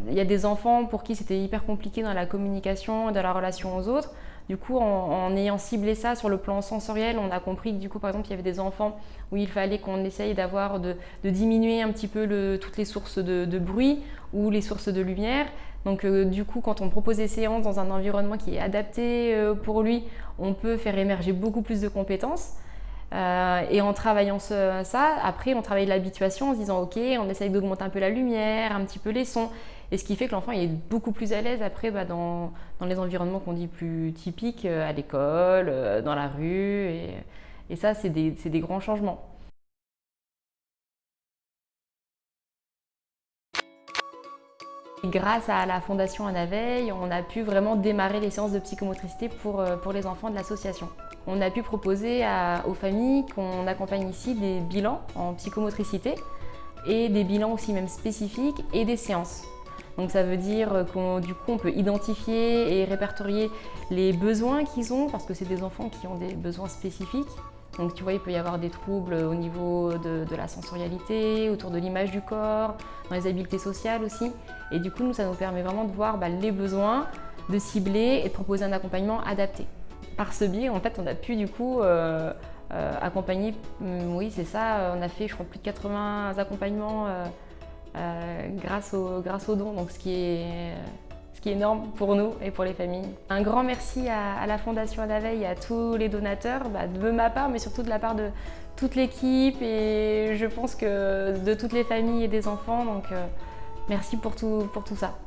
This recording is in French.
Il y a des enfants pour qui c'était hyper compliqué dans la communication et dans la relation aux autres. Du coup, en ayant ciblé ça sur le plan sensoriel, on a compris que du coup, par exemple, il y avait des enfants où il fallait qu'on essaye de diminuer un petit peu toutes les sources de bruit ou les sources de lumière. Donc du coup, quand on propose des séances dans un environnement qui est adapté pour lui, on peut faire émerger beaucoup plus de compétences. Et en travaillant ça, après on travaille l'habituation en se disant ok, on essaye d'augmenter un peu la lumière, un petit peu les sons. Et ce qui fait que l'enfant est beaucoup plus à l'aise après dans les environnements qu'on dit plus typiques, à l'école, dans la rue. Et ça, c'est des grands changements. Et grâce à la Fondation Anna Veil, on a pu vraiment démarrer les séances de psychomotricité pour les enfants de l'association. On a pu proposer aux familles qu'on accompagne ici des bilans en psychomotricité et des bilans aussi même spécifiques et des séances. Donc ça veut dire du coup on peut identifier et répertorier les besoins qu'ils ont parce que c'est des enfants qui ont des besoins spécifiques. Donc tu vois, il peut y avoir des troubles au niveau de la sensorialité, autour de l'image du corps, dans les habiletés sociales aussi. Et du coup, nous, ça nous permet vraiment de voir les besoins, de cibler et de proposer un accompagnement adapté. Par ce biais, en fait, on a pu du coup accompagner, oui c'est ça, on a fait je crois plus de 80 accompagnements grâce aux dons, donc ce qui est énorme pour nous et pour les familles. Un grand merci à la Fondation Anna Veil et à tous les donateurs, de ma part, mais surtout de la part de toute l'équipe et je pense que de toutes les familles et des enfants. Donc merci pour tout ça.